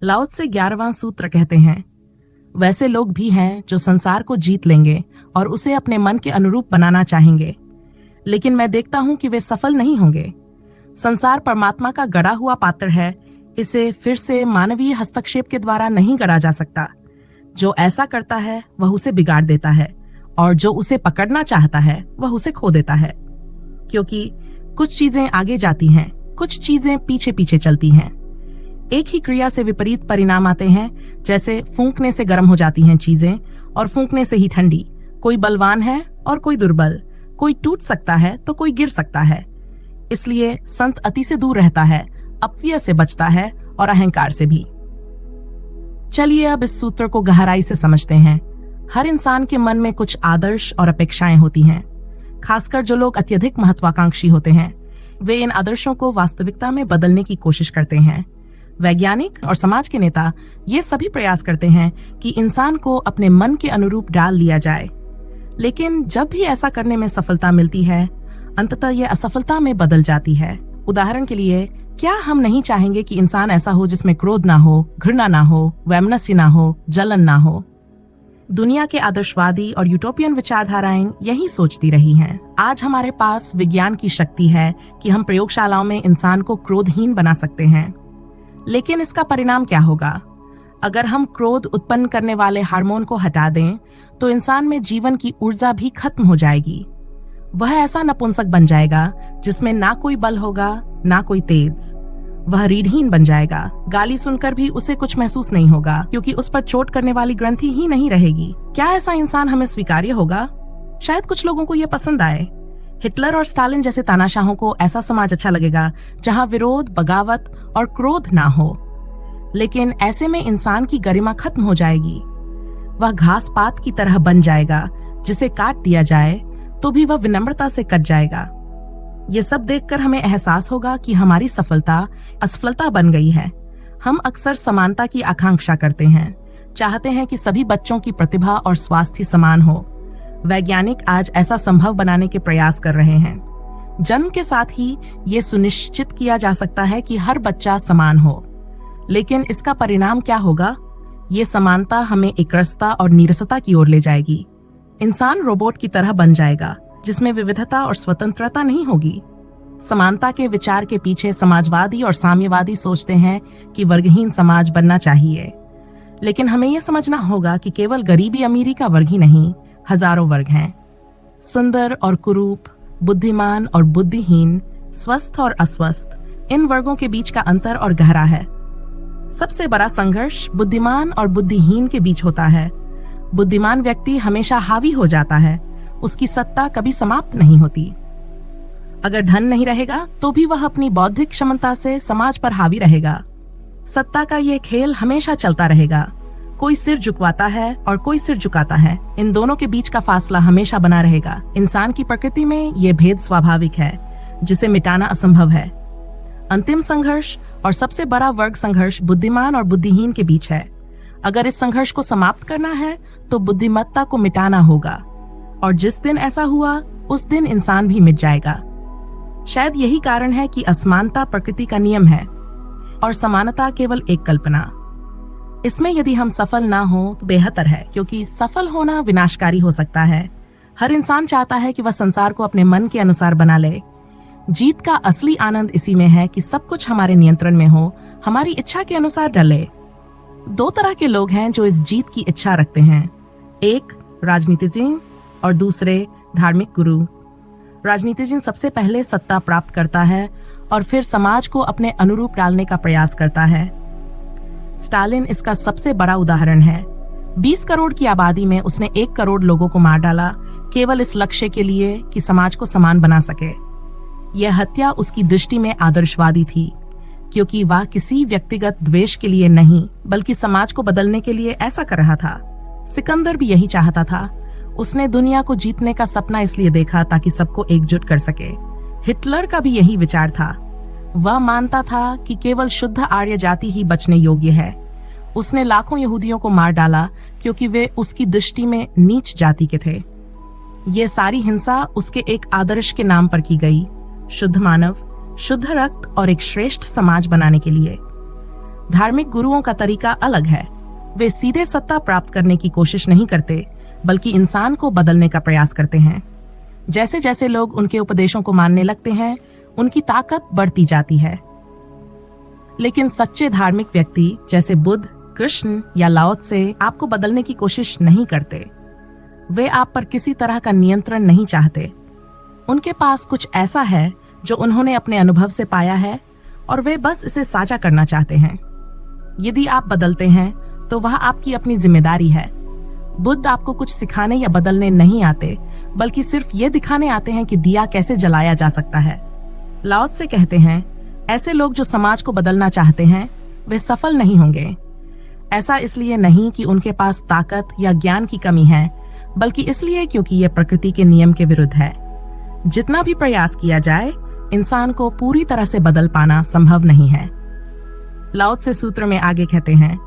लाओ त्से 11वां सूत्र कहते हैं, वैसे लोग भी हैं जो संसार को जीत लेंगे और उसे अपने मन के अनुरूप बनाना चाहेंगे, लेकिन मैं देखता हूं कि वे सफल नहीं होंगे। संसार परमात्मा का गढ़ा हुआ पात्र है, इसे फिर से मानवीय हस्तक्षेप के द्वारा नहीं गढ़ा जा सकता। जो ऐसा करता है वह उसे बिगाड़ देता है, और जो उसे पकड़ना चाहता है वह उसे खो देता है, क्योंकि कुछ चीजें आगे जाती हैं, कुछ चीजें पीछे पीछे चलती हैं। एक ही क्रिया से विपरीत परिणाम आते हैं, जैसे फूंकने से गर्म हो जाती हैं चीजें और फूंकने से ही ठंडी। कोई बलवान है और कोई दुर्बल, कोई टूट सकता है तो कोई गिर सकता है। इसलिए संत अति से दूर रहता है, अपव्यय से बचता है और अहंकार से भी। चलिए अब इस सूत्र को गहराई से समझते हैं। हर इंसान के मन में कुछ आदर्श और अपेक्षाएं होती हैं, खासकर जो लोग अत्यधिक महत्वाकांक्षी होते हैं। वे इन आदर्शों को वास्तविकता में बदलने की कोशिश करते हैं। वैज्ञानिक और समाज के नेता ये सभी प्रयास करते हैं कि इंसान को अपने मन के अनुरूप डाल लिया जाए, लेकिन जब भी ऐसा करने में सफलता मिलती है, अंततः यह असफलता में बदल जाती है। उदाहरण के लिए, क्या हम नहीं चाहेंगे कि इंसान ऐसा हो जिसमें क्रोध ना हो, घृणा ना हो, वैमनस्य ना हो, जलन ना हो? दुनिया के आदर्शवादी और यूटोपियन विचारधाराएं यही सोचती रही हैं। आज हमारे पास विज्ञान की शक्ति है कि हम प्रयोगशालाओं में इंसान को क्रोधहीन बना सकते हैं, लेकिन इसका परिणाम क्या होगा? अगर हम क्रोध उत्पन्न करने वाले हार्मोन को हटा दें, तो इंसान में जीवन की ऊर्जा भी खत्म हो जाएगी। वह ऐसा नपुंसक बन जाएगा जिसमें ना कोई बल होगा, ना कोई तेज। वह रीढ़हीन बन जाएगा। गाली सुनकर भी उसे कुछ महसूस नहीं होगा, क्योंकि उस पर चोट करने वाली ग्रंथि ही नहीं रहेगी। क्या ऐसा इंसान हमें स्वीकार्य होगा? शायद कुछ लोगों को यह पसंद आए। हिटलर और स्टालिन जैसे तानाशाहों को ऐसा समाज अच्छा लगेगा जहां विरोध, बगावत और क्रोध ना हो। लेकिन ऐसे में इंसान की गरिमा खत्म हो जाएगी। वह घास पात की तरह बन जाएगा, जिसे काट दिया जाए तो भी वह विनम्रता से कट जाएगा। ये सब देखकर हमें एहसास होगा कि हमारी सफलता असफलता बन गई है। हम अक्सर समानता की आकांक्षा करते हैं, चाहते हैं कि सभी बच्चों की प्रतिभा और स्वास्थ्य समान हो। वैज्ञानिक आज ऐसा संभव बनाने के प्रयास कर रहे हैं। जन्म के साथ ही ये सुनिश्चित किया जा सकता है कि हर बच्चा समान हो, लेकिन इसका परिणाम क्या होगा? ये समानता हमें एकरसता और नीरसता की ओर ले जाएगी। इंसान रोबोट की तरह बन जाएगा, जिसमें विविधता और स्वतंत्रता नहीं होगी। समानता के विचार के पीछे समाजवादी और साम्यवादी सोचते हैं कि वर्गहीन समाज बनना चाहिए, लेकिन हमें यह समझना होगा कि केवल गरीबी अमीरी का वर्ग ही नहीं, हजारों वर्ग हैं। सुंदर और कुरूप, बुद्धिमान और बुद्धिहीन, स्वस्थ और अस्वस्थ, इन वर्गों के बीच का अंतर और गहरा है। सबसे बड़ा संघर्ष बुद्धिमान और बुद्धिहीन के बीच होता है। बुद्धिमान व्यक्ति हमेशा हावी हो जाता है, उसकी सत्ता कभी समाप्त नहीं होती। अगर धन नहीं रहेगा तो भी वह अपनी बौद्धिक क्षमता से समाज पर हावी रहेगा। सत्ता का यह खेल हमेशा चलता रहेगा। कोई सिर झुकवाता है और कोई सिर झुकाता है। इन दोनों के बीच का फासला हमेशा बना रहेगा। इंसान की प्रकृति में यह भेद स्वाभाविक है, जिसे मिटाना असंभव है। अंतिम संघर्ष और सबसे बड़ा वर्ग संघर्ष बुद्धिमान और बुद्धिहीन के बीच है। अगर इस संघर्ष को समाप्त करना है तो बुद्धिमत्ता को मिटाना होगा, और जिस दिन ऐसा हुआ उस दिन इंसान भी मिट जाएगा। शायद यही कारण है कि असमानता प्रकृति का नियम है और समानता केवल एक कल्पना। इसमें यदि हम सफल ना हो तो बेहतर है, क्योंकि सफल होना विनाशकारी हो सकता है। हर इंसान चाहता है कि वह संसार को अपने मन के अनुसार बना ले। जीत का असली आनंद इसी में है कि सब कुछ हमारे नियंत्रण में हो, हमारी इच्छा के अनुसार डले। दो तरह के लोग हैं जो इस जीत की इच्छा रखते हैं, एक राजनीतिज्ञ और दूसरे धार्मिक गुरु। राजनीतिज्ञ सबसे पहले सत्ता प्राप्त करता है और फिर समाज को अपने अनुरूप डालने का प्रयास करता है। स्टालिन इसका सबसे बड़ा उदाहरण है। 20 करोड़ की आबादी में उसने 1 करोड़ लोगों को मार डाला, केवल इस लक्ष्य के लिए कि समाज को समान बना सके। यह हत्या उसकी दृष्टि में आदर्शवादी थी, क्योंकि वह किसी व्यक्तिगत द्वेष के लिए नहीं, बल्कि समाज को बदलने के लिए ऐसा कर रहा था। सिकंदर भी यही चाहता था। उसने दुनिया को जीतने का सपना इसलिए देखा ताकि सबको एकजुट कर सके। हिटलर का भी यही विचार था। वह मानता था कि केवल शुद्ध आर्य जाति ही बचने योग्य है। उसने लाखों यहूदियों को मार डाला क्योंकि वे उसकी दृष्टि में नीच जाति के थे। ये सारी हिंसा उसके एक आदर्श के नाम पर की गई, शुद्ध मानव, शुद्ध रक्त और एक श्रेष्ठ समाज बनाने के लिए। धार्मिक गुरुओं का तरीका अलग है। वे सीधे सत्ता प्राप्त करने की कोशिश नहीं करते, बल्कि इंसान को बदलने का प्रयास करते हैं। जैसे जैसे लोग उनके उपदेशों को मानने लगते हैं, उनकी ताकत बढ़ती जाती है। लेकिन सच्चे धार्मिक व्यक्ति जैसे बुद्ध, कृष्ण या लाओ त्से आपको बदलने की कोशिश नहीं करते। वे आप पर किसी तरह का नियंत्रण नहीं चाहते। उनके पास कुछ ऐसा है जो उन्होंने अपने अनुभव से पाया है और वे बस इसे साझा करना चाहते हैं। यदि आप बदलते हैं तो वह आपकी अपनी जिम्मेदारी है। बुद्ध आपको कुछ सिखाने या बदलने नहीं आते, बल्कि सिर्फ ये दिखाने आते हैं कि दिया कैसे जलाया जा सकता है। लाओ त्से कहते हैं, ऐसे लोग जो समाज को बदलना चाहते हैं वे सफल नहीं होंगे। ऐसा इसलिए नहीं कि उनके पास ताकत या ज्ञान की कमी है, बल्कि इसलिए क्योंकि यह प्रकृति के नियम के विरुद्ध है। जितना भी प्रयास किया जाए, इंसान को पूरी तरह से बदल पाना संभव नहीं है। लाओ त्से सूत्र में आगे कहते हैं,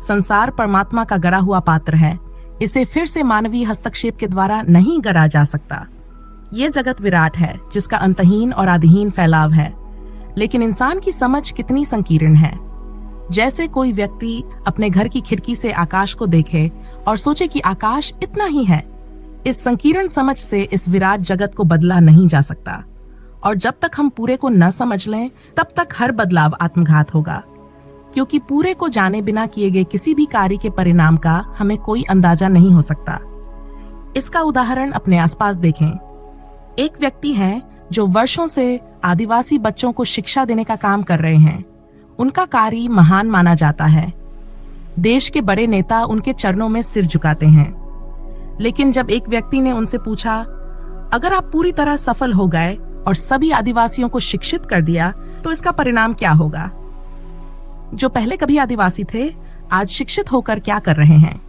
संसार परमात्मा का गढ़ा हुआ पात्र है। इसे फिर से मानवीय हस्तक्षेप के द्वारा नहीं गढ़ा जा सकता। ये जगत विराट है, जिसका अंतहीन और आदिहीन फैलाव है। लेकिन इंसान की समझ कितनी संकीर्ण है। जैसे कोई व्यक्ति अपने घर की खिड़की से आकाश को देखे और सोचे कि आकाश इतना ही है। इस संकीर्ण समझ से इस विराट जगत को बदला नहीं जा सकता। और जब तक हम पूरे को न समझ लें, तब तक हर बदलाव आत्मघात होगा, क्योंकि पूरे को जाने बिना किए गए किसी भी कार्य के परिणाम का हमें कोई अंदाजा नहीं हो सकता। इसका उदाहरण अपने आसपास देखें। एक व्यक्ति है जो वर्षों से आदिवासी बच्चों को शिक्षा देने का काम कर रहे हैं। उनका कार्य महान माना जाता है। देश के बड़े नेता उनके चरणों में सिर झुकाते हैं। लेकिन जब एक व्यक्ति ने उनसे पूछा, अगर आप पूरी तरह सफल हो गए और सभी आदिवासियों को शिक्षित कर दिया तो इसका परिणाम क्या होगा? जो पहले कभी आदिवासी थे, आज शिक्षित होकर क्या कर रहे हैं?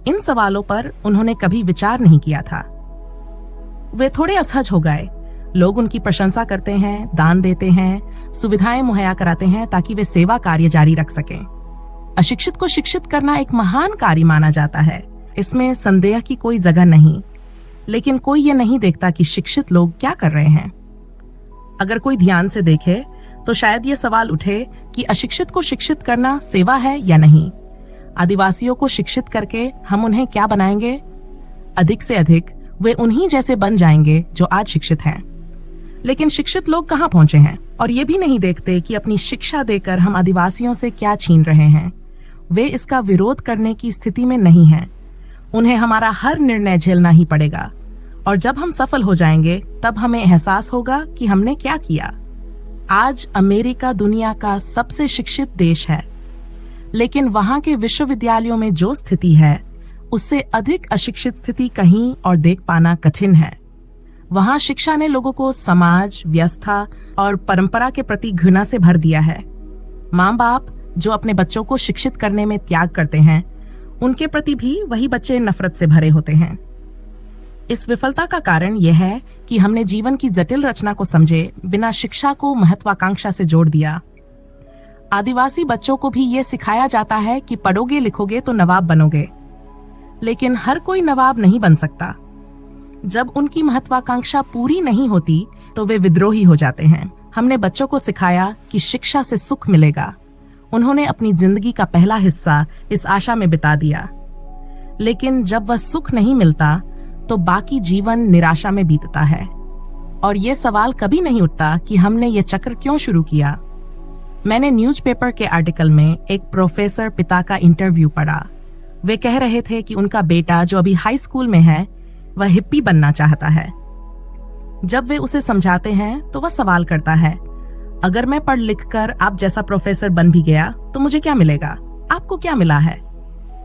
इन सवालों पर उन्होंने कभी विचार नहीं किया था। वे थोड़े असहज हो गए। लोग उनकी प्रशंसा करते हैं, दान देते हैं, सुविधाएं मुहैया कराते हैं ताकि वे सेवा कार्य जारी रख सकें। अशिक्षित को शिक्षित करना एक महान कार्य माना जाता है, इसमें संदेह की कोई जगह नहीं। लेकिन कोई ये नहीं देखता कि शिक्षित लोग क्या कर रहे हैं। अगर कोई ध्यान से देखे तो शायद ये सवाल उठे कि अशिक्षित को शिक्षित करना सेवा है या नहीं। आदिवासियों को शिक्षित करके हम उन्हें क्या बनाएंगे? अधिक से अधिक वे उन्हीं जैसे बन जाएंगे जो आज शिक्षित हैं। लेकिन शिक्षित लोग कहाँ पहुंचे हैं? और ये भी नहीं देखते कि अपनी शिक्षा देकर हम आदिवासियों से क्या छीन रहे हैं। वे इसका विरोध करने की स्थिति में नहीं हैं। उन्हें हमारा हर निर्णय झेलना ही पड़ेगा, और जब हम सफल हो जाएंगे तब हमें एहसास होगा कि हमने क्या किया। आज अमेरिका दुनिया का सबसे शिक्षित देश है, लेकिन वहां के विश्वविद्यालयों में जो स्थिति है उससे अधिक अशिक्षित स्थिति कहीं और देख पाना कठिन है। वहां शिक्षा ने लोगों को समाज, व्यवस्था और परंपरा के प्रति घृणा से भर दिया है। माँ बाप जो अपने बच्चों को शिक्षित करने में त्याग करते हैं, उनके प्रति भी वही बच्चे नफरत से भरे होते हैं। इस विफलता का कारण यह है कि हमने जीवन की जटिल रचना को समझे बिना शिक्षा को महत्वाकांक्षा से जोड़ दिया। आदिवासी बच्चों को भी ये सिखाया जाता है कि पढ़ोगे लिखोगे तो नवाब बनोगे, लेकिन हर कोई नवाब नहीं बन सकता। जब उनकी महत्वाकांक्षा पूरी नहीं होती तो वे विद्रोही हो जाते हैं। हमने बच्चों को सिखाया कि शिक्षा से सुख मिलेगा। उन्होंने अपनी जिंदगी का पहला हिस्सा इस आशा में बिता दिया, लेकिन जब वह सुख नहीं मिलता तो बाकी जीवन निराशा में बीतता है। और ये सवाल कभी नहीं उठता कि हमने ये चक्र क्यों शुरू किया। मैंने न्यूज़पेपर के आर्टिकल में एक प्रोफेसर पिता का इंटरव्यू पढ़ा। वे कह रहे थे कि उनका बेटा जो अभी हाई स्कूल में है, वह हिप्पी बनना चाहता है। जब वे उसे समझाते हैं तो वह सवाल करता है, अगर मैं पढ़ लिख कर आप जैसा प्रोफेसर बन भी गया तो मुझे क्या मिलेगा? आपको क्या मिला है?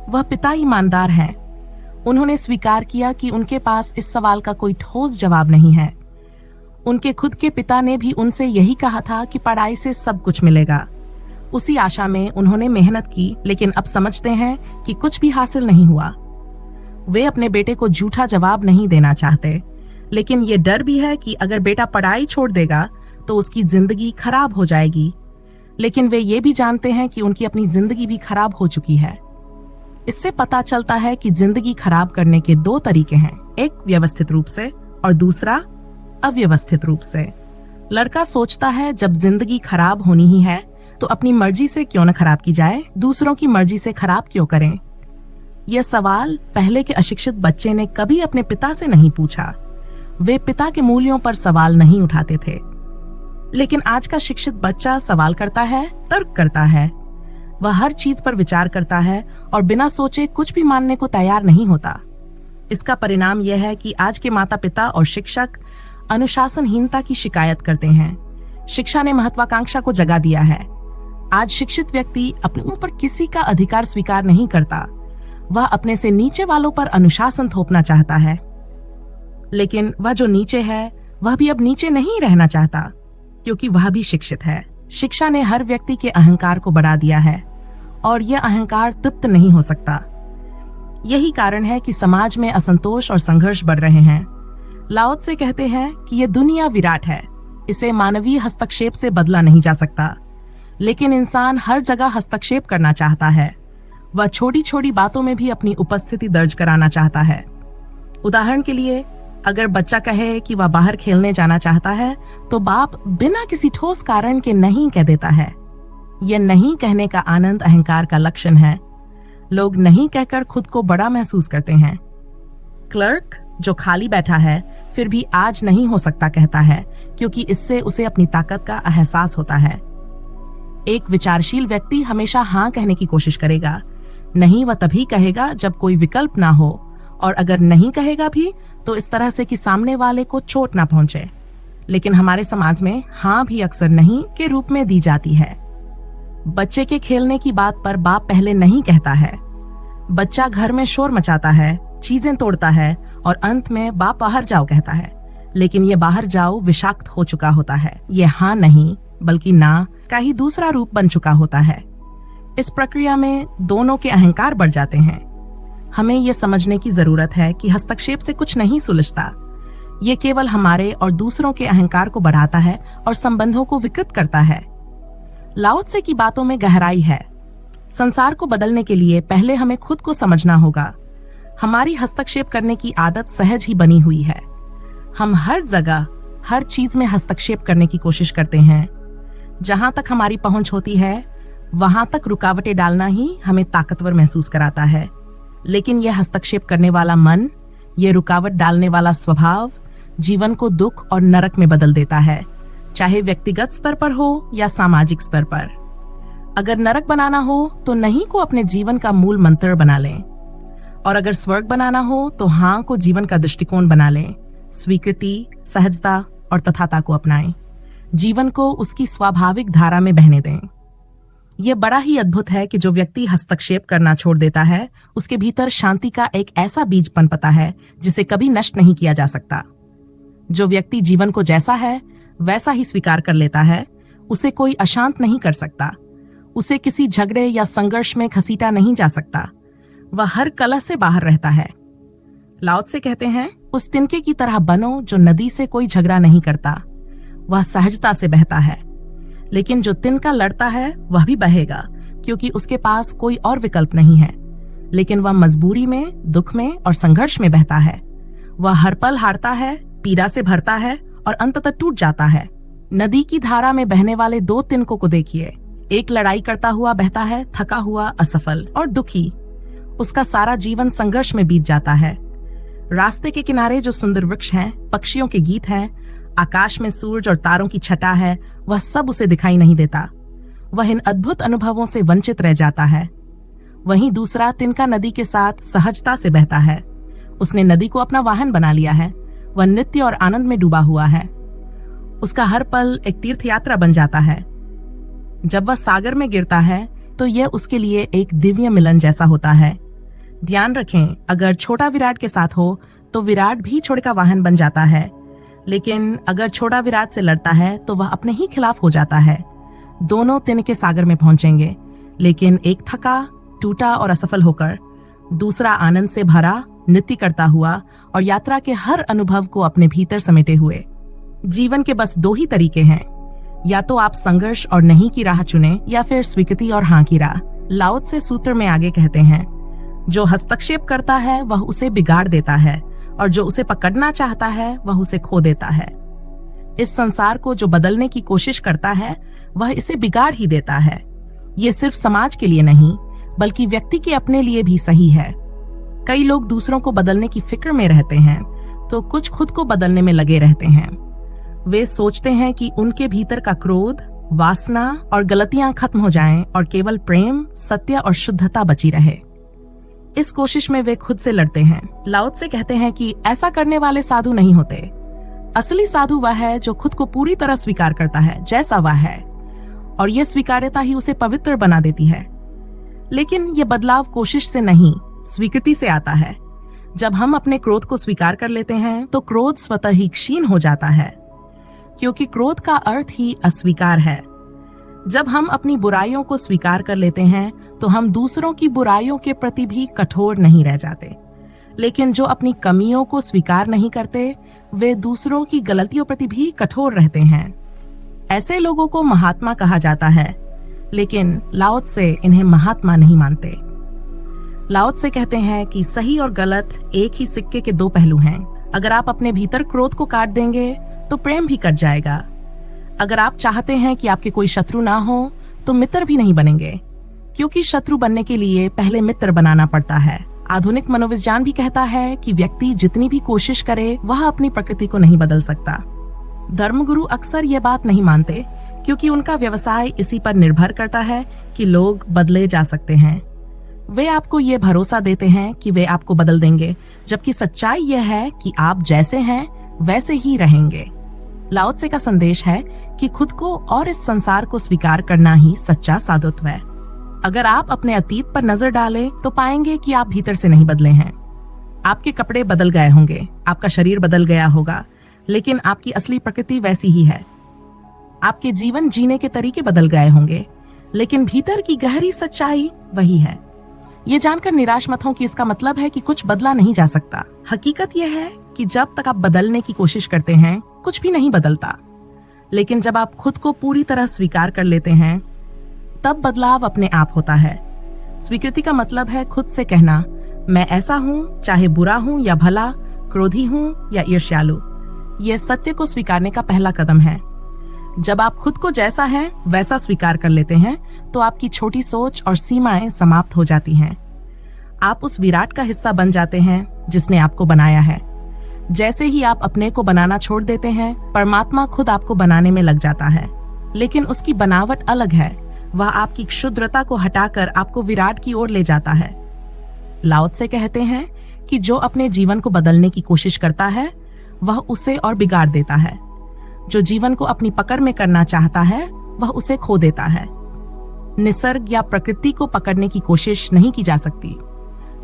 वह पिता ईमानदार हैं। उन्होंने स्वीकार किया कि उनके पास इस सवाल का कोई ठोस जवाब नहीं है। उनके खुद के पिता ने भी उनसे यही कहा था कि पढ़ाई से सब कुछ मिलेगा। उसी आशा में उन्होंने मेहनत की, लेकिन अब समझते हैं कि कुछ भी हासिल नहीं हुआ। वे अपने बेटे को झूठा जवाब नहीं देना चाहते, लेकिन ये डर भी है कि अगर बेटा पढ़ाई छोड़ देगा तो उसकी जिंदगी खराब हो जाएगी। लेकिन वे ये भी जानते हैं कि उनकी अपनी जिंदगी भी खराब हो चुकी है। इससे पता चलता है कि जिंदगी खराब करने के दो तरीके हैं, एक व्यवस्थित रूप से और दूसरा अव्यवस्थित रूप से। लड़का सोचता है जब जिंदगी खराब होनी ही है तो अपनी मर्जी से क्यों न खराब की जाए, दूसरों की मर्जी से खराब क्यों करें? यह सवाल पहले के अशिक्षित बच्चे ने कभी अपने पिता से नहीं पूछा। वे पिता के मूल्यों पर सवाल नहीं उठाते थे। लेकिन आज का शिक्षित बच्चा सवाल करता है, तर्क करता है, वह हर चीज पर विचार करता है और बिना सोचे कुछ भी मानने को तैयार नहीं होता। इसका परिणाम यह है कि आज के माता पिता और शिक्षक अनुशासनहीनता की शिकायत करते हैं। शिक्षा ने महत्वाकांक्षा को जगा दिया है। आज शिक्षित व्यक्ति अपने ऊपर किसी का अधिकार स्वीकार नहीं करता। वह अपने से नीचे वालों पर अनुशासन थोपना चाहता है। लेकिन वह जो नीचे है वह भी अब नीचे नहीं रहना चाहता, क्योंकि वह भी शिक्षित है। शिक्षा ने हर व्यक्ति के अहंकार को बढ़ा दिया है और यह अहंकार तृप्त नहीं हो सकता। यही कारण है कि समाज में असंतोष और संघर्ष बढ़ रहे हैं। लाओ त्से कहते हैं कि यह दुनिया विराट है, इसे मानवीय हस्तक्षेप से बदला नहीं जा सकता। लेकिन इंसान हर जगह हस्तक्षेप करना चाहता है। वह छोटी छोटी बातों में भी अपनी उपस्थिति दर्ज कराना चाहता है। उदाहरण के लिए, अगर बच्चा कहे कि वह बाहर खेलने जाना चाहता है, तो बाप बिना किसी ठोस कारण के नहीं कह देता है। यह नहीं कहने का आनंद अहंकार का लक्षण है। लोग नहीं कहकर खुद को बड़ा महसूस करते हैं। क्लर्क जो खाली बैठा है फिर भी आज नहीं हो सकता कहता है, क्योंकि इससे उसे अपनी ताकत का एहसास होता है। एक विचारशील व्यक्ति हमेशा हाँ कहने की कोशिश करेगा। नहीं वह तभी कहेगा जब कोई विकल्प ना हो, और अगर नहीं कहेगा भी तो इस तरह से कि सामने वाले को चोट ना पहुंचे। लेकिन हमारे समाज में हाँ भी अक्सर नहीं के रूप में दी जाती है। बच्चे के खेलने की बात पर बाप पहले नहीं कहता है। बच्चा घर में शोर मचाता है, चीजें तोड़ता है और अंत में बाप बाहर जाओ कहता है। लेकिन ये बाहर जाओ विषाक्त हो चुका होता है। ये हाँ नहीं बल्कि ना का ही दूसरा रूप बन चुका होता है। इस प्रक्रिया में दोनों के अहंकार बढ़ जाते हैं। हमें यह समझने की जरूरत है कि हस्तक्षेप से कुछ नहीं सुलझता। ये केवल हमारे और दूसरों के अहंकार को बढ़ाता है और संबंधों को विकृत करता है। लाओ त्से की बातों में गहराई है। संसार को बदलने के लिए पहले हमें खुद को समझना होगा। हमारी हस्तक्षेप करने की आदत सहज ही बनी हुई है। हम हर जगह हर चीज में हस्तक्षेप करने की कोशिश करते हैं। जहां तक हमारी पहुंच होती है वहां तक रुकावटें डालना ही हमें ताकतवर महसूस कराता है। लेकिन यह हस्तक्षेप करने वाला मन, यह रुकावट डालने वाला स्वभाव जीवन को दुख और नरक में बदल देता है, चाहे व्यक्तिगत स्तर पर हो या सामाजिक स्तर पर। अगर नरक बनाना हो तो नहीं को अपने जीवन का मूल मंत्र बना लें, और अगर स्वर्ग बनाना हो तो हाँ को जीवन का दृष्टिकोण बना लें। स्वीकृति, सहजता और तथाता को अपनाएं। जीवन को उसकी स्वाभाविक धारा में बहने दें। यह बड़ा ही अद्भुत है कि जो व्यक्ति हस्तक्षेप करना छोड़ देता है उसके भीतर शांति का एक ऐसा बीज पनपता है जिसे कभी नष्ट नहीं किया जा सकता। जो व्यक्ति जीवन को जैसा है वैसा ही स्वीकार कर लेता है उसे कोई अशांत नहीं कर सकता। उसे किसी झगड़े या संघर्ष में घसीटा नहीं जा सकता। वह हर कलह से बाहर रहता है। लाओ त्से कहते हैं, उस तिनके की तरह बनो जो नदी से कोई झगड़ा नहीं करता। वह सहजता से बहता है। लेकिन जो तिनका लड़ता है वह भी बहेगा, क्योंकि उसके पास कोई और विकल्प नहीं है। लेकिन वह मजबूरी में, दुख में और संघर्ष में बहता है। वह हर पल हारता है, पीड़ा से भरता है और अंततः टूट जाता है। नदी की धारा में बहने वाले दो तिनकों को देखिए। एक लड़ाई करता हुआ बहता है, थका हुआ, असफल और दुखी। उसका सारा जीवन संघर्ष में बीत जाता है। रास्ते के किनारे जो सुंदर वृक्ष हैं, पक्षियों के गीत हैं, आकाश में सूरज और तारों की छटा है, वह सब उसे दिखाई नहीं देता। वह इन अद्भुत अनुभवों से वंचित रह जाता है। वहीं दूसरा तिनका नदी के साथ सहजता से बहता है। उसने नदी को अपना वाहन बना लिया है। वह नित्य और आनंद में डूबा हुआ है। उसका हर पल एक तीर्थ यात्रा बन जाता है। जब वह सागर में गिरता है तो यह उसके लिए एक दिव्य मिलन जैसा होता है। ध्यान रखें, अगर छोटा विराट के साथ हो तो विराट भी छोटे का वाहन बन जाता है। लेकिन अगर छोटा विराट से लड़ता है तो वह अपने ही खिलाफ हो जाता है। दोनों तिनके सागर में पहुंचेंगे, लेकिन एक थका, टूटा और असफल होकर, दूसरा आनंद से भरा, नृत्य करता हुआ और यात्रा के हर अनुभव को अपने भीतर समेटे हुए। जीवन के बस दो ही तरीके हैं, या तो आप संघर्ष और नहीं की राह चुनें या फिर स्वीकृति और हाँ की राह। लाओ त्से सूत्र में आगे कहते हैं, जो हस्तक्षेप करता है वह उसे बिगाड़ देता है और जो उसे पकड़ना चाहता है वह उसे खो देता है। इस संसार को जो बदलने की कोशिश करता है वह इसे बिगाड़ ही देता है। ये सिर्फ समाज के लिए नहीं, बल्कि व्यक्ति के अपने लिए भी सही है। कई लोग दूसरों को बदलने की फिक्र में रहते हैं, तो कुछ खुद को बदलने में लगे रहते हैं। वे सोचते हैं कि उनके भीतर का क्रोध, वासना और गलतियां खत्म हो जाएं और केवल प्रेम, सत्य और शुद्धता बची रहे। इस कोशिश में वे खुद से लड़ते हैं। लाओ त्से कहते हैं कि ऐसा करने वाले साधु नहीं होते। असली साधु वह है जो खुद को पूरी तरह स्वीकार करता है जैसा वह है, और यह स्वीकार्यता ही उसे पवित्र बना देती है। लेकिन यह बदलाव कोशिश से नहीं, स्वीकृति से आता है। जब हम अपने क्रोध को स्वीकार कर लेते हैं तो क्रोध स्वतः ही क्षीण हो जाता है, क्योंकि क्रोध का अर्थ ही अस्वीकार है। जब हम अपनी बुराइयों को स्वीकार कर लेते हैं तो हम दूसरों की बुराइयों के प्रति भी कठोर नहीं रह जाते। लेकिन जो अपनी कमियों को स्वीकार नहीं करते, वे दूसरों की गलतियों प्रति भी कठोर रहते हैं। ऐसे लोगों को महात्मा कहा जाता है, लेकिन लाओ त्से इन्हें महात्मा नहीं मानते। लाओ त्से कहते हैं कि सही और गलत एक ही सिक्के के दो पहलू हैं। अगर आप अपने भीतर क्रोध को काट देंगे तो प्रेम भी कट जाएगा। अगर आप चाहते हैं कि आपके कोई शत्रु ना हो तो मित्र भी नहीं बनेंगे, क्योंकि शत्रु बनने के लिए पहले मित्र बनाना पड़ता है। आधुनिक मनोविज्ञान भी कहता है कि व्यक्ति जितनी भी कोशिश करे वह अपनी प्रकृति को नहीं बदल सकता। धर्मगुरु अक्सर ये बात नहीं मानते, क्योंकि उनका व्यवसाय इसी पर निर्भर करता है कि लोग बदले जा सकते हैं। वे आपको ये भरोसा देते हैं कि वे आपको बदल देंगे, जबकि सच्चाई यह है कि आप जैसे हैं वैसे ही रहेंगे। लाओ त्से का संदेश है कि खुद को और इस संसार को स्वीकार करना ही सच्चा साधुत्व है। अगर आप अपने अतीत पर नजर डालें तो पाएंगे कि आप भीतर से नहीं बदले हैं। आपके कपड़े बदल गए होंगे, आपका शरीर बदल गया होगा, लेकिन आपकी असली प्रकृति वैसी ही है। आपके जीवन जीने के तरीके बदल गए होंगे, लेकिन भीतर की गहरी सच्चाई वही है। ये जानकर निराश मत हो कि इसका मतलब है कि कुछ बदला नहीं जा सकता। हकीकत यह है कि जब तक आप बदलने की कोशिश करते हैं, कुछ भी नहीं बदलता। लेकिन जब आप खुद को पूरी तरह स्वीकार कर लेते हैं, तब बदलाव अपने आप होता है। स्वीकृति का मतलब है खुद से कहना, मैं ऐसा हूँ, चाहे बुरा हूँ या भला, क्रोधी हूँ या ईर्ष्यालु। यह सत्य को स्वीकारने का पहला कदम है। जब आप खुद को जैसा है वैसा स्वीकार कर लेते हैं, तो आपकी छोटी सोच और सीमाएं समाप्त हो जाती हैं। आप उस विराट का हिस्सा बन जाते हैं जिसने आपको बनाया है। जैसे ही आप अपने को बनाना छोड़ देते हैं, परमात्मा खुद आपको बनाने में लग जाता है। लेकिन उसकी बनावट अलग है। वह आपकी क्षुद्रता को हटाकर आपको विराट की ओर ले जाता है। लाओ त्से कहते हैं कि जो अपने जीवन को बदलने की कोशिश करता है, वह उसे और बिगाड़ देता है। जो जीवन को अपनी पकड़ में करना चाहता है, वह उसे खो देता है। निसर्ग या प्रकृति को पकड़ने की कोशिश नहीं की जा सकती,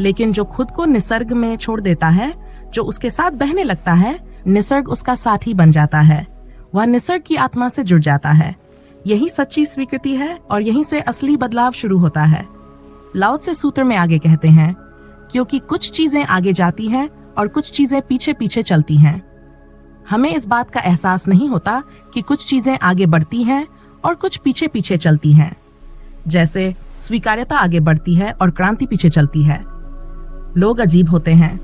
लेकिन जो खुद को निसर्ग में छोड़ देता है, जो उसके साथ बहने लगता है, निसर्ग उसका साथी बन जाता है। वह निसर्ग की आत्मा से जुड़ जाता है। यही सच्ची स्वीकृति है और यहीं से असली बदलाव शुरू होता है। लाओ त्से सूत्र में आगे कहते हैं, क्योंकि कुछ चीजें आगे जाती हैं और कुछ चीजें पीछे पीछे चलती हैं। हमें इस बात का एहसास नहीं होता कि कुछ चीजें आगे बढ़ती हैं और कुछ पीछे पीछे चलती हैं। जैसे स्वीकार्यता आगे बढ़ती है और क्रांति पीछे चलती है। लोग अजीब होते हैं।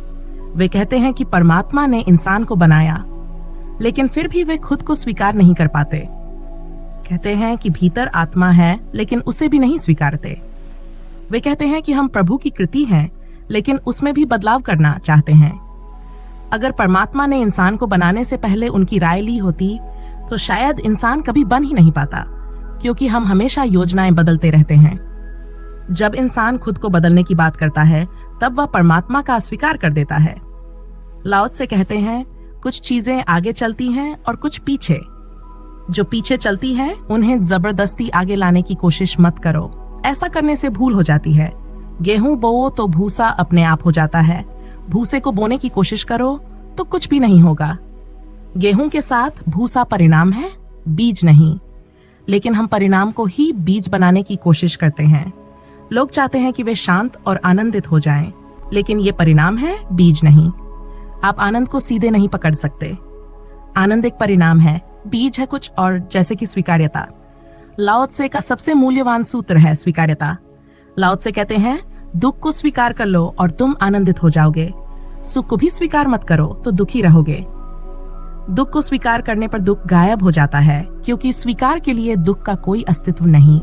वे कहते हैं कि परमात्मा ने इंसान को बनाया, लेकिन फिर भी वे खुद को स्वीकार नहीं कर पाते। कहते हैं कि भीतर आत्मा है, लेकिन उसे भी नहीं स्वीकारते। वे कहते हैं कि हम प्रभु की कृति हैं, लेकिन उसमें भी बदलाव करना चाहते हैं। अगर परमात्मा ने इंसान को बनाने से पहले उनकी राय ली होती, तो शायद इंसान कभी बन ही नहीं पाता, क्योंकि हम हमेशा योजनाएं बदलते रहते हैं। जब इंसान खुद को बदलने की बात करता है, तब वह परमात्मा का अस्वीकार कर देता है। लाओ त्से कहते हैं, कुछ चीजें आगे चलती हैं और कुछ पीछे। जो पीछे चलती हैं, उन्हें जबरदस्ती आगे लाने की कोशिश मत करो। ऐसा करने से भूल हो जाती है। गेहूं बोओ तो भूसा अपने आप हो जाता है। भूसे को बोने की कोशिश करो तो कुछ भी नहीं होगा। गेहूं के साथ भूसा परिणाम है, बीज नहीं। लेकिन हम परिणाम को ही बीज बनाने की कोशिश करते हैं। लोग चाहते हैं कि वे शांत और आनंदित हो जाएं, लेकिन ये परिणाम है, बीज नहीं। आप आनंद को सीधे नहीं पकड़ सकते। आनंद एक परिणाम है, बीज है कुछ और, जैसे कि स्वीकार्यता। लाओ त्से का सबसे मूल्यवान सूत्र है स्वीकार्यता। लाओ त्से कहते हैं, दुख को स्वीकार कर लो और तुम आनंदित हो जाओगे। सुख को भी स्वीकार मत करो तो दुखी रहोगे। दुख को स्वीकार करने पर दुख गायब हो जाता है, क्योंकि स्वीकार के लिए दुख का कोई अस्तित्व नहीं।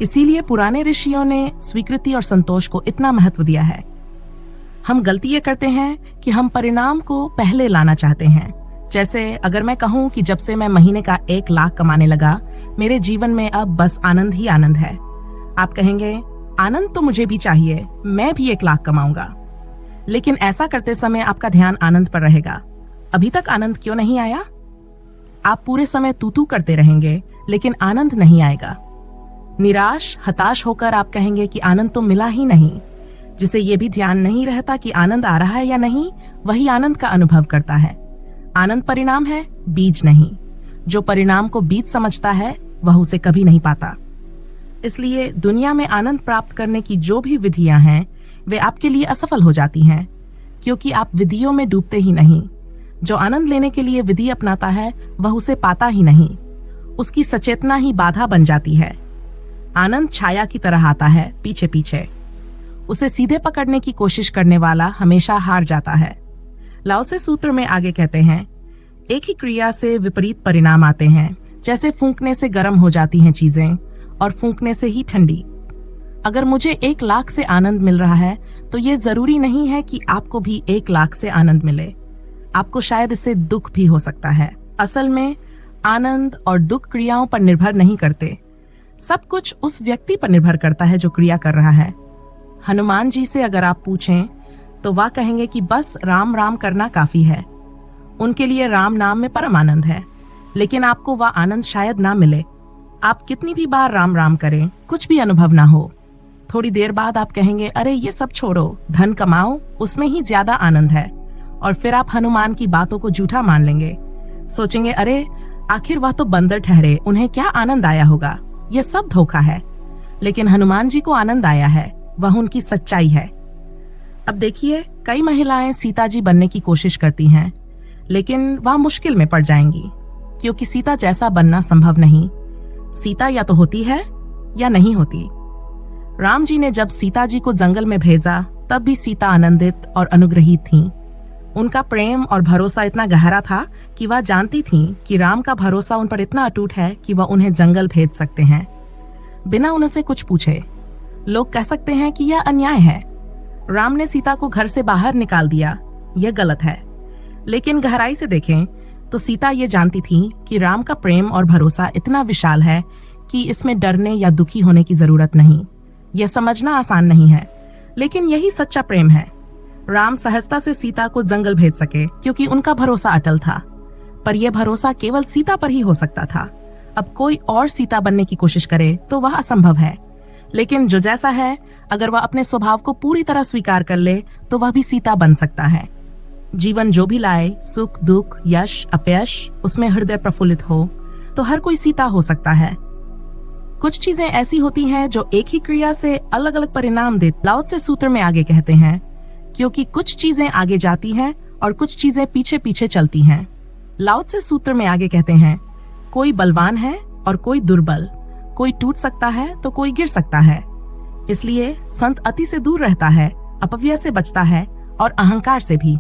इसीलिए पुराने ऋषियों ने स्वीकृति और संतोष को इतना महत्व दिया है। हम गलती ये करते हैं कि हम परिणाम को पहले लाना चाहते हैं। जैसे अगर मैं कहूं कि जब से मैं महीने का 1 लाख कमाने लगा, मेरे जीवन में अब बस आनंद ही आनंद है। आप कहेंगे, आनंद तो मुझे भी चाहिए, मैं भी 1 लाख कमाऊंगा। लेकिन ऐसा करते समय आपका ध्यान आनंद पर रहेगा। अभी तक आनंद क्यों नहीं आया? आप पूरे समय तू करते रहेंगे, लेकिन आनंद नहीं आएगा। निराश, हताश होकर आप कहेंगे कि आनंद तो मिला ही नहीं। जिसे ये भी ध्यान नहीं रहता कि आनंद आ रहा है या नहीं, वही आनंद का अनुभव करता है। आनंद परिणाम है, बीज नहीं। जो परिणाम को बीज समझता है, वह उसे कभी नहीं पाता। इसलिए दुनिया में आनंद प्राप्त करने की जो भी विधियां हैं, वे आपके लिए असफल हो जाती हैं, क्योंकि आप विधियों में डूबते ही नहीं। जो आनंद लेने के लिए विधि अपनाता है, वह उसे पाता ही नहीं। उसकी सचेतना ही बाधा बन जाती है। आनंद छाया की तरह आता है, पीछे पीछे। उसे सीधे पकड़ने की कोशिश करने वाला हमेशा हार जाता है। लाओसे सूत्र में आगे कहते हैं, एक ही क्रिया से विपरीत परिणाम आते हैं। जैसे फूंकने से गर्म हो जाती हैं चीजें और फूंकने से ही ठंडी। अगर मुझे 1 लाख से आनंद मिल रहा है, तो ये जरूरी नहीं है कि आपको भी 1 लाख से आनंद मिले। आपको शायद इससे दुख भी हो सकता है। असल में आनंद और दुख क्रियाओं पर निर्भर नहीं करते। सब कुछ उस व्यक्ति पर निर्भर करता है जो क्रिया कर रहा है। हनुमान जी से अगर आप पूछें, तो वह कहेंगे कि बस राम राम करना काफी है। उनके लिए राम नाम में परम आनंद है। लेकिन आपको वह आनंद शायद ना मिले। आप कितनी भी बार राम राम करें, कुछ भी अनुभव ना हो। थोड़ी देर बाद आप कहेंगे, अरे ये सब छोड़ो, धन कमाओ, उसमें ही ज्यादा आनंद है। और फिर आप हनुमान की बातों को झूठा मान लेंगे। सोचेंगे, अरे आखिर वह तो बंदर ठहरे, उन्हें क्या आनंद आया होगा, यह सब धोखा है। लेकिन हनुमान जी को आनंद आया है, वह उनकी सच्चाई है। अब देखिए, कई महिलाएं सीता जी बनने की कोशिश करती हैं, लेकिन वह मुश्किल में पड़ जाएंगी, क्योंकि सीता जैसा बनना संभव नहीं। सीता या तो होती है या नहीं होती। राम जी ने जब सीता जी को जंगल में भेजा, तब भी सीता आनंदित और अनुग्रहित थीं। उनका प्रेम और भरोसा इतना गहरा था कि वह जानती थीं कि राम का भरोसा उन पर इतना अटूट है कि वह उन्हें जंगल भेज सकते हैं, बिना उनसे कुछ पूछे। लोग कह सकते हैं कि यह अन्याय है। राम ने सीता को घर से बाहर निकाल दिया, यह गलत है। लेकिन गहराई से देखें तो सीता ये जानती थी कि राम का प्रेम और भरोसा इतना विशाल है कि इसमें डरने या दुखी होने की जरूरत नहीं। यह समझना आसान नहीं है, लेकिन यही सच्चा प्रेम है। राम सहजता से सीता को जंगल भेज सके क्योंकि उनका भरोसा अटल था। पर यह भरोसा केवल सीता पर ही हो सकता था। अब कोई और सीता बनने की कोशिश करे तो वह असंभव है। लेकिन जो जैसा है, अगर वह अपने स्वभाव को पूरी तरह स्वीकार कर ले, तो वह भी सीता बन सकता है। जीवन जो भी लाए, सुख दुख यश अपयश, उसमें हृदय प्रफुल्लित हो, तो हर कोई सीता हो सकता है। कुछ चीजें ऐसी होती हैं जो एक ही क्रिया से अलग अलग परिणाम देती। लाओत्से सूत्र में आगे कहते हैं, क्योंकि कुछ चीजें आगे जाती हैं और कुछ चीजें पीछे पीछे चलती हैं। लाओत्से सूत्र में आगे कहते हैं, कोई बलवान है और कोई दुर्बल, कोई टूट सकता है तो कोई गिर सकता है। इसलिए संत अति से दूर रहता है, अपव्यय से बचता है और अहंकार से भी।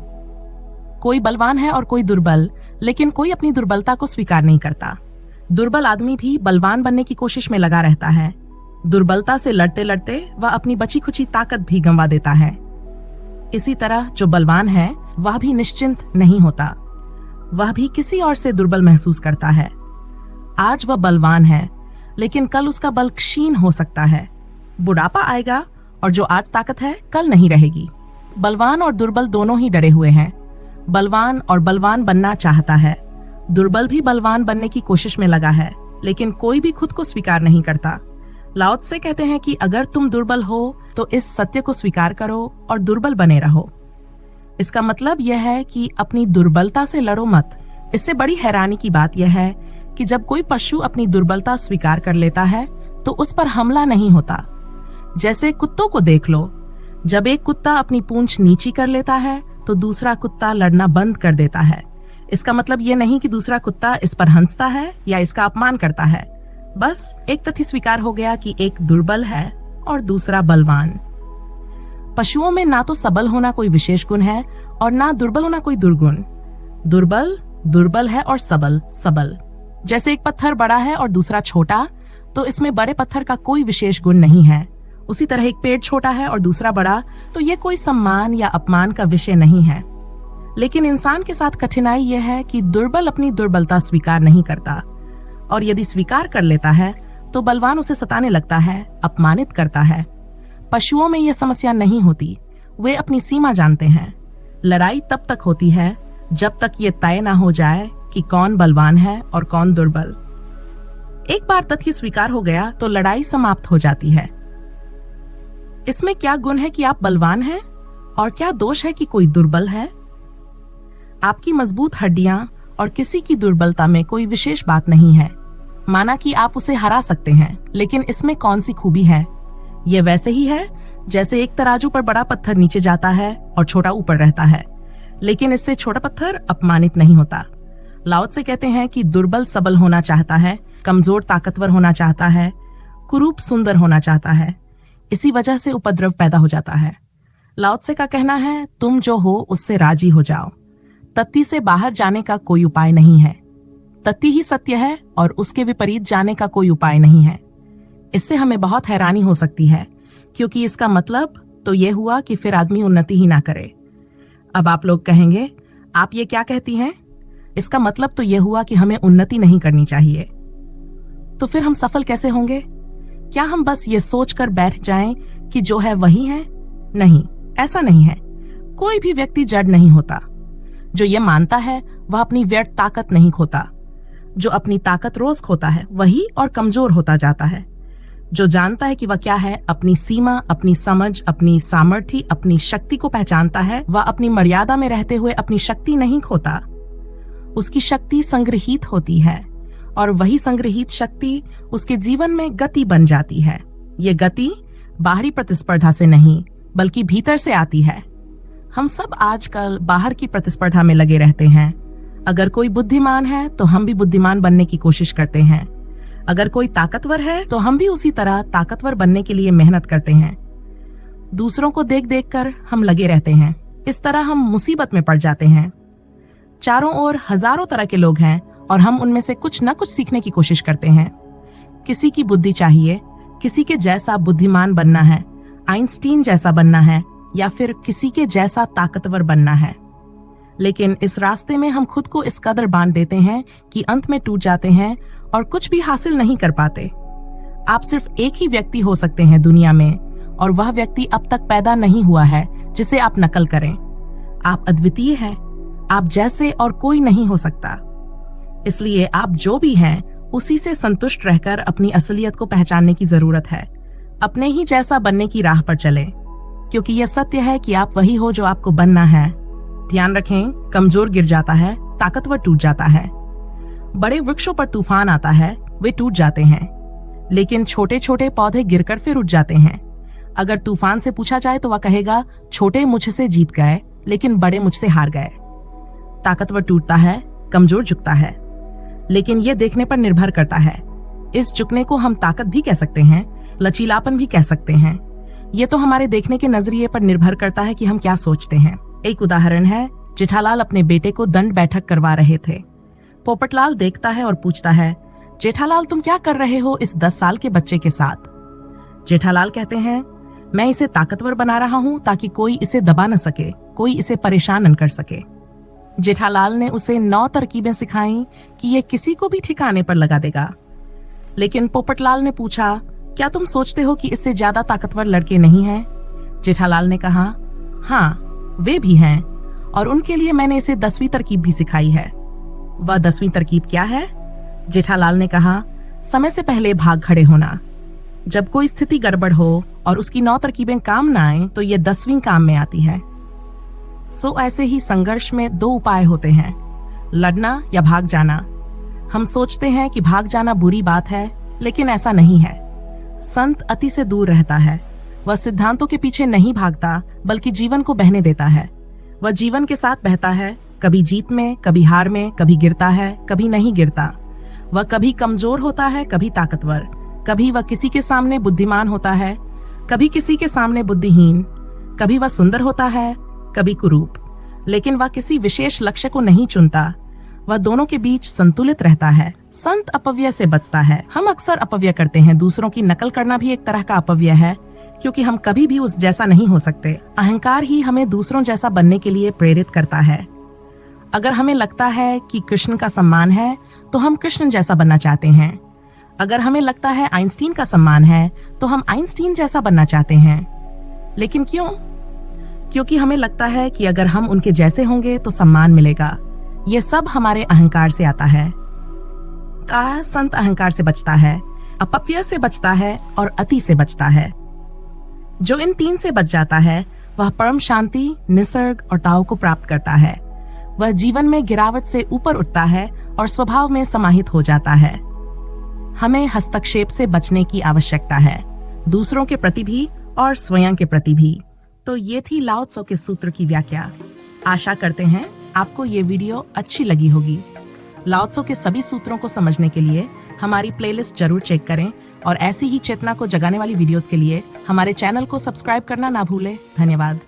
कोई बलवान है और कोई दुर्बल, लेकिन कोई अपनी दुर्बलता को स्वीकार नहीं करता। दुर्बल आदमी भी बलवान बनने की कोशिश में लगा रहता है। दुर्बलता से लड़ते लड़ते वह अपनी बची खुची ताकत भी गंवा देता है। इसी तरह जो बलवान है, वह भी निश्चिंत नहीं होता। वह भी किसी और से दुर्बल महसूस करता है। आज वह बलवान है, लेकिन कल उसका बल क्षीण हो सकता है। बुढ़ापा आएगा और जो आज ताकत है, कल नहीं रहेगी। बलवान और दुर्बल दोनों ही डरे हुए हैं। बलवान और बलवान बनना चाहता है। दुर्बल भी बलवान बनने की कोशिश में लगा है, लेकिन कोई भी खुद को स्वीकार नहीं करता। लाओत्से कहते हैं कि अगर तुम दुर्बल हो तो इस सत्य को स्वीकार करो और दुर्बल बने रहो। इसका मतलब यह है कि अपनी दुर्बलता से लड़ो मत। इससे बड़ी हैरानी की बात यह है कि जब कोई पशु अपनी दुर्बलता स्वीकार कर लेता है तो उस पर हमला नहीं होता। जैसे कुत्तों को देख लो, जब एक कुत्ता अपनी पूंछ नीची कर लेता है तो दूसरा कुत्ता लड़ना बंद कर देता है। इसका मतलब यह नहीं कि दूसरा कुत्ता इस पर हंसता है या इसका अपमान करता है। बस एक तथ्य स्वीकार हो गया कि एक दुर्बल है और दूसरा बलवान। पशुओं में ना तो सबल होना कोई विशेष गुण है और ना दुर्बल होना कोई दुर्गुण। दुर्बल दुर्बल है और सबल सबल। जैसे एक पत्थर बड़ा है और दूसरा छोटा, तो इसमें बड़े पत्थर का कोई विशेष गुण नहीं है। उसी तरह एक पेड़ छोटा है और दूसरा बड़ा, तो ये कोई सम्मान या अपमान का विषय नहीं है। लेकिन इंसान के साथ कठिनाई यह है कि दुर्बल अपनी दुर्बलता स्वीकार नहीं करता, और यदि स्वीकार कर लेता है तो बलवान उसे सताने लगता है, अपमानित करता है। पशुओं में यह समस्या नहीं होती, वे अपनी सीमा जानते हैं। लड़ाई तब तक होती है जब तक ये तय ना हो जाए कि कौन बलवान है और कौन दुर्बल। एक बार तथ्य स्वीकार हो गया तो लड़ाई समाप्त हो जाती है। इसमें क्या गुण है कि आप बलवान हैं, और क्या दोष है कि कोई दुर्बल है? आपकी मजबूत हड्डियां और किसी की दुर्बलता में कोई विशेष बात नहीं है। माना कि आप उसे हरा सकते हैं, लेकिन इसमें कौन सी खूबी है? यह वैसे ही है जैसे एक तराजू पर बड़ा पत्थर नीचे जाता है और छोटा ऊपर रहता है, लेकिन इससे छोटा पत्थर अपमानित नहीं होता। लाओ त्से कहते हैं कि दुर्बल सबल होना चाहता है, कमजोर ताकतवर होना चाहता है, कुरूप सुंदर होना चाहता है। इसी वजह से उपद्रव पैदा हो जाता है। लाओ त्से का कहना है, तुम जो हो उससे राजी हो जाओ। तत्ती से बाहर जाने का कोई उपाय नहीं है। तत्ती ही सत्य है और उसके विपरीत जाने का कोई उपाय नहीं है। इससे हमें बहुत हैरानी हो सकती है, क्योंकि इसका मतलब तो यह हुआ कि फिर आदमी उन्नति ही ना करे। अब आप लोग कहेंगे, आप ये क्या कहती हैं? इसका मतलब तो यह हुआ कि हमें उन्नति नहीं करनी चाहिए। तो फिर हम सफल कैसे होंगे? क्या हम बस ये सोचकर बैठ जाएं कि जो है वही है? नहीं, ऐसा नहीं है। कोई भी व्यक्ति जड़ नहीं होता। जो ये मानता है वह अपनी व्यर्थ ताकत नहीं खोता। जो अपनी ताकत रोज खोता है वही और कमजोर होता जाता है। जो जानता है कि वह क्या है, अपनी सीमा, अपनी समझ, अपनी सामर्थ्य, अपनी शक्ति को पहचानता है, वह अपनी मर्यादा में रहते हुए अपनी शक्ति नहीं खोता। उसकी शक्ति संग्रहित होती है, और वही संग्रहित शक्ति उसके जीवन में गति बन जाती है। ये गति बाहरी प्रतिस्पर्धा से नहीं, बल्कि भीतर से आती है। हम सब आजकल बाहर की प्रतिस्पर्धा में लगे रहते हैं। अगर कोई बुद्धिमान है तो हम भी बुद्धिमान बनने की कोशिश करते हैं। अगर कोई ताकतवर है तो हम भी उसी तरह ताकतवर बनने के लिए मेहनत करते हैं। दूसरों को देख देख कर हम लगे रहते हैं। इस तरह हम मुसीबत में पड़ जाते हैं। चारों ओर हजारों तरह के लोग हैं और हम उनमें से कुछ न कुछ सीखने की कोशिश करते हैं। किसी की बुद्धि चाहिए, किसी के जैसा बुद्धिमान बनना है, आइंस्टीन जैसा बनना है, या फिर किसी के जैसा ताकतवर बनना है। लेकिन इस रास्ते में हम खुद को इस कदर बांध देते हैं कि अंत में टूट जाते हैं और कुछ भी हासिल नहीं कर पाते। आप सिर्फ एक ही व्यक्ति हो सकते हैं दुनिया में, और वह व्यक्ति अब तक पैदा नहीं हुआ है जिसे आप नकल करें। आप अद्वितीय हैं। आप जैसे और कोई नहीं हो सकता। इसलिए आप जो भी हैं उसी से संतुष्ट रहकर अपनी असलियत को पहचानने की जरूरत है। अपने ही जैसा बनने की राह पर चलें, क्योंकि यह सत्य है कि आप वही हो जो आपको बनना है। ध्यान रखें, कमजोर गिर जाता है, ताकतवर टूट जाता है। बड़े वृक्षों पर तूफान आता है, वे टूट जाते हैं, लेकिन छोटे छोटे पौधे गिरकर फिर उठ जाते हैं। अगर तूफान से पूछा जाए तो वह कहेगा, छोटे मुझसे जीत गए, लेकिन बड़े मुझसे हार गए। ताकतवर टूटता है, कमजोर झुकता है, लेकिन यह देखने पर निर्भर करता है। इस झुकने को हम ताकत भी कह सकते हैं, लचीलापन भी कह सकते हैं। ये तो हमारे देखने के नजरिए पर निर्भर करता है कि हम क्या सोचते हैं। एक उदाहरण है, जेठालाल अपने बेटे को दंड बैठक करवा रहे थे। पोपटलाल देखता है और पूछता है, जेठालाल तुम क्या कर रहे हो इस 10 साल के बच्चे के साथ? जेठालाल कहते हैं, मैं इसे ताकतवर बना रहा हूं ताकि कोई इसे दबा न सके, कोई इसे परेशान न कर सके। जेठालाल ने उसे 9 तरकीबें सिखाई कि यह किसी को भी ठिकाने पर लगा देगा। लेकिन पोपटलाल ने पूछा, क्या तुम सोचते हो कि इससे ज्यादा ताकतवर लड़के नहीं हैं? जेठालाल ने कहा, हाँ वे भी हैं, और उनके लिए मैंने इसे 10वीं तरकीब भी सिखाई है। वह 10वीं तरकीब क्या है? जेठालाल ने कहा, समय से पहले भाग खड़े होना। जब कोई स्थिति गड़बड़ हो और उसकी 9 तरकीबें काम ना आए तो यह 10वीं काम में आती है। सो ऐसे ही संघर्ष में 2 उपाय होते हैं, लड़ना या भाग जाना। हम सोचते हैं कि भाग जाना बुरी बात है, लेकिन ऐसा नहीं है। संत अति से दूर रहता है। वह सिद्धांतों के पीछे नहीं भागता, बल्कि जीवन को बहने देता है। वह जीवन के साथ बहता है, कभी जीत में, कभी हार में, कभी गिरता है, कभी नहीं गिरता। वह कभी कमजोर होता है, कभी ताकतवर। कभी वह किसी के सामने बुद्धिमान होता है, कभी किसी के सामने बुद्धिहीन। कभी वह सुंदर होता है, कभी कुरूप। लेकिन वह किसी विशेष लक्ष्य को नहीं चुनता। वह दोनों के बीच संतुलित रहता है। संत अपव्यय से बचता है। हम अक्सर अपव्यय करते हैं। दूसरों की नकल करना भी एक तरह का अपव्यय है, क्योंकि हम कभी भी उस जैसा नहीं हो सकते। अहंकार ही हमें दूसरों जैसा बनने के लिए प्रेरित करता है। अगर हमें लगता है कि कृष्ण का सम्मान है तो हम कृष्ण जैसा बनना चाहते हैं। अगर हमें लगता है आइंस्टीन का सम्मान है तो हम आइंस्टीन जैसा बनना चाहते हैं। लेकिन क्यों? क्योंकि हमें लगता है कि अगर हम उनके जैसे होंगे तो सम्मान मिलेगा। ये सब हमारे अहंकार से आता है। संत अहंकार से बचता है, अपव्यय से बचता है और अति से बचता है। जो इन तीन से बच जाता है वह परम शांति, निसर्ग और ताओ को प्राप्त करता है। वह जीवन में गिरावट से ऊपर उठता है और स्वभाव में समाहित हो जाता है। हमें हस्तक्षेप से बचने की आवश्यकता है, दूसरों के प्रति भी और स्वयं के प्रति भी। तो ये थी लाओ त्सो के सूत्र की व्याख्या। आशा करते हैं आपको ये वीडियो अच्छी लगी होगी। लाओ त्सो के सभी सूत्रों को समझने के लिए हमारी प्लेलिस्ट जरूर चेक करें और ऐसी ही चेतना को जगाने वाली वीडियोस के लिए हमारे चैनल को सब्सक्राइब करना ना भूलें। धन्यवाद।